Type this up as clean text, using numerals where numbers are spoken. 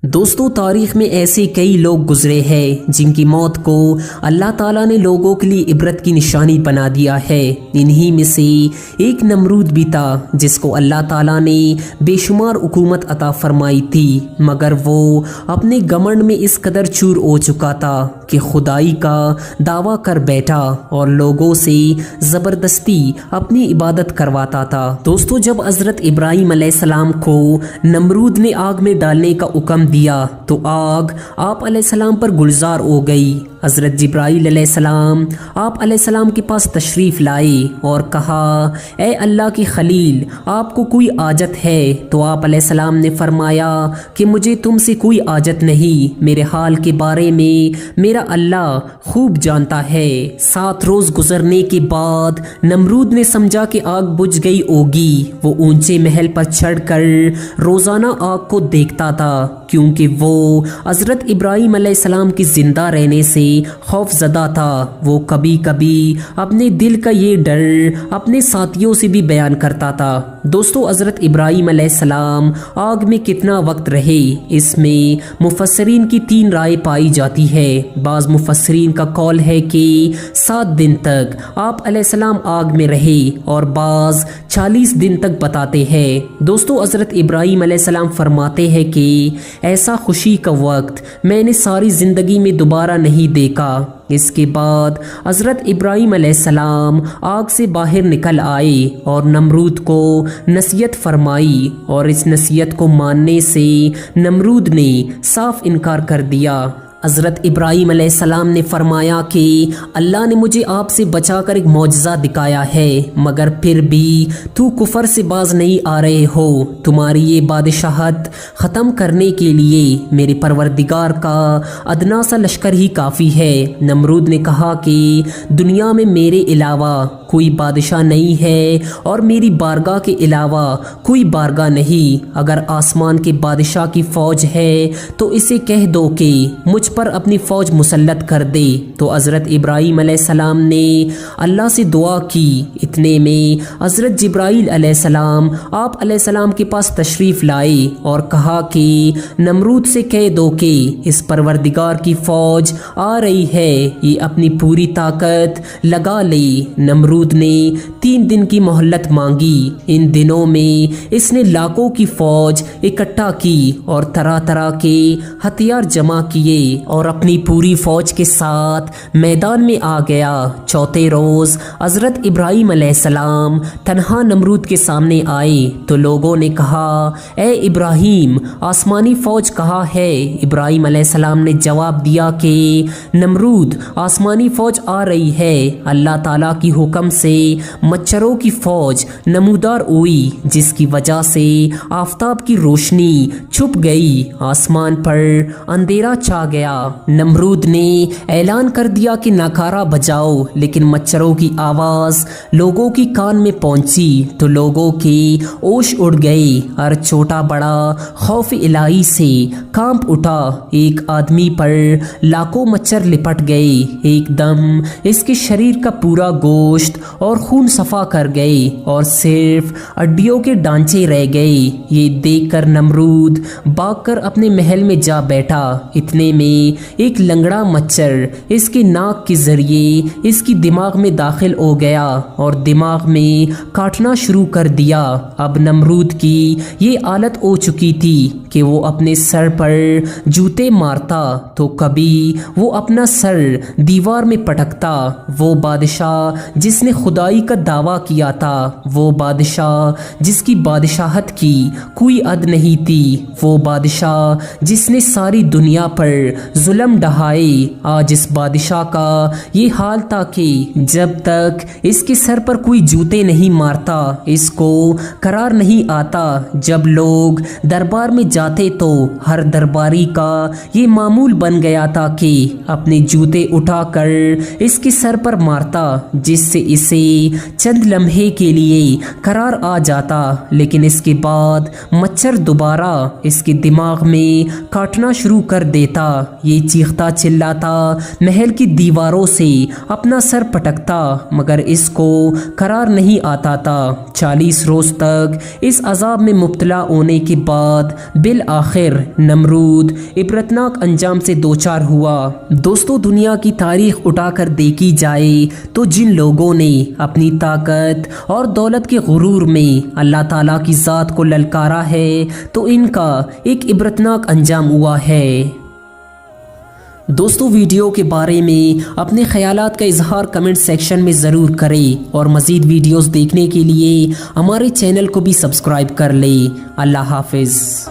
دوستو تاریخ میں ایسے کئی لوگ گزرے ہیں جن کی موت کو اللہ تعالیٰ نے لوگوں کے لیے عبرت کی نشانی بنا دیا ہے۔ انہی میں سے ایک نمرود بھی تھا جس کو اللہ تعالیٰ نے بے شمار حکومت عطا فرمائی تھی، مگر وہ اپنے گھمنڈ میں اس قدر چور ہو چکا تھا کہ خدائی کا دعویٰ کر بیٹھا اور لوگوں سے زبردستی اپنی عبادت کرواتا تھا۔ دوستو جب حضرت ابراہیم علیہ السلام کو نمرود نے آگ میں ڈالنے کا حکم دیا تو آگ آپ علیہ السلام پر گلزار ہو گئی۔ حضرت جبرائیل علیہ السلام آپ علیہ السلام کے پاس تشریف لائے اور کہا، اے اللہ کی خلیل، آپ کو کوئی حاجت ہے؟ تو آپ علیہ السلام نے فرمایا کہ مجھے تم سے کوئی حاجت نہیں، میرے حال کے بارے میں میرا اللہ خوب جانتا ہے۔ 7 روز گزرنے کے بعد نمرود نے سمجھا کہ آگ بجھ گئی ہوگی۔ وہ اونچے محل پر چڑھ کر روزانہ آگ کو دیکھتا تھا، کیونکہ وہ حضرت ابراہیم علیہ السلام کی زندہ رہنے سے خوف زدہ تھا۔ وہ کبھی کبھی اپنے دل کا یہ ڈر اپنے ساتھیوں سے بھی بیان کرتا تھا۔ دوستو حضرت ابراہیم علیہ السلام آگ میں کتنا وقت رہے، اس میں مفسرین کی 3 رائے پائی جاتی ہے۔ بعض مفسرین کا قول ہے کہ 7 دن تک آپ علیہ السلام آگ میں رہے اور بعض 40 دن تک بتاتے ہیں۔ دوستو حضرت ابراہیم علیہ السلام فرماتے ہیں کہ ایسا خوشی کا وقت میں نے ساری زندگی میں دوبارہ نہیں دیکھا۔ اس کے بعد حضرت ابراہیم علیہ السلام آگ سے باہر نکل آئے اور نمرود کو نصیحت فرمائی، اور اس نصیحت کو ماننے سے نمرود نے صاف انکار کر دیا۔ حضرت ابراہیم علیہ السلام نے فرمایا کہ اللہ نے مجھے آپ سے بچا کر ایک معجزہ دکھایا ہے، مگر پھر بھی تو کفر سے باز نہیں آ رہے ہو۔ تمہاری یہ بادشاہت ختم کرنے کے لیے میرے پروردگار کا ادنا سا لشکر ہی کافی ہے۔ نمرود نے کہا کہ دنیا میں میرے علاوہ کوئی بادشاہ نہیں ہے اور میری بارگاہ کے علاوہ کوئی بارگاہ نہیں۔ اگر آسمان کے بادشاہ کی فوج ہے تو اسے کہہ دو کہ مجھ پر اپنی فوج مسلط کر دے۔ تو حضرت ابراہیم علیہ السلام نے اللہ سے دعا کی۔ اتنے میں حضرت جبرائیل علیہ السلام آپ علیہ السلام کے پاس تشریف لائے اور کہا کہ نمرود سے کہہ دو کہ اس پروردگار کی فوج آ رہی ہے، یہ اپنی پوری طاقت لگا لے۔ نمرود نے 3 دن کی مہلت مانگی۔ ان دنوں میں اس نے لاکھوں کی فوج اکٹھا کی اور طرح طرح کے ہتھیار جمع کیے اور اپنی پوری فوج کے ساتھ میدان میں آ گیا۔ چوتھے روز حضرت ابراہیم علیہ السلام تنہا نمرود کے سامنے آئے تو لوگوں نے کہا، اے ابراہیم، آسمانی فوج کہاں ہے؟ ابراہیم علیہ السلام نے جواب دیا کہ نمرود، آسمانی فوج آ رہی ہے۔ اللہ تعالیٰ کی حکم سے مچھروں کی فوج نمودار ہوئی، جس کی وجہ سے آفتاب کی روشنی چھپ گئی، آسمان پر اندھیرا چھا گیا۔ نمرود نے اعلان کر دیا کہ ناکارہ بجاؤ، لیکن مچھروں کی آواز لوگوں کی کان میں پہنچی تو لوگوں کے ہوش اڑ گئے۔ ہر چھوٹا بڑا خوف الہی سے کانپ اٹھا۔ ایک آدمی پر لاکھوں مچھر لپٹ گئے، ایک دم اس کے شریر کا پورا گوشت اور خون صفا کر گئے اور صرف ہڈیوں کے ڈانچے رہ گئے۔ یہ دیکھ کر نمرود بھاگ کر اپنے محل میں جا بیٹھا۔ اتنے میں ایک لنگڑا مچھر اس کے ناک کے ذریعے اس کی دماغ میں داخل ہو گیا اور دماغ میں کاٹنا شروع کر دیا۔ اب نمرود کی یہ حالت ہو چکی تھی کہ وہ اپنے سر پر جوتے مارتا تو کبھی وہ اپنا سر دیوار میں پٹکتا۔ وہ بادشاہ جس نے خدائی کا دعویٰ کیا تھا، وہ بادشاہ جس کی بادشاہت کی کوئی حد نہیں تھی، وہ بادشاہ جس نے ساری دنیا پر ظلم ڈھائے، آج اس بادشاہ کا یہ حال تھا کہ جب تک اس کے سر پر کوئی جوتے نہیں مارتا اس کو قرار نہیں آتا۔ جب لوگ دربار میں جاتے تو ہر درباری کا یہ معمول بن گیا تھا کہ اپنے جوتے اٹھا کر اس کے سر پر مارتا، جس سے اسے چند لمحے کے لیے قرار آ جاتا، لیکن اس کے بعد مچھر دوبارہ اس کے دماغ میں کاٹنا شروع کر دیتا۔ یہ چیختا چلاتا محل کی دیواروں سے اپنا سر پٹکتا مگر اس کو قرار نہیں آتا تھا۔ 40 روز تک اس عذاب میں مبتلا ہونے کے بعد بالآخر نمرود عبرتناک انجام سے دوچار ہوا۔ دوستو دنیا کی تاریخ اٹھا کر دیکھی جائے تو جن لوگوں نے اپنی طاقت اور دولت کے غرور میں اللہ تعالیٰ کی ذات کو للکارا ہے تو ان کا ایک عبرتناک انجام ہوا ہے۔ دوستو ویڈیو کے بارے میں اپنے خیالات کا اظہار کمنٹ سیکشن میں ضرور کریں اور مزید ویڈیوز دیکھنے کے لیے ہمارے چینل کو بھی سبسکرائب کر لیں۔ اللہ حافظ۔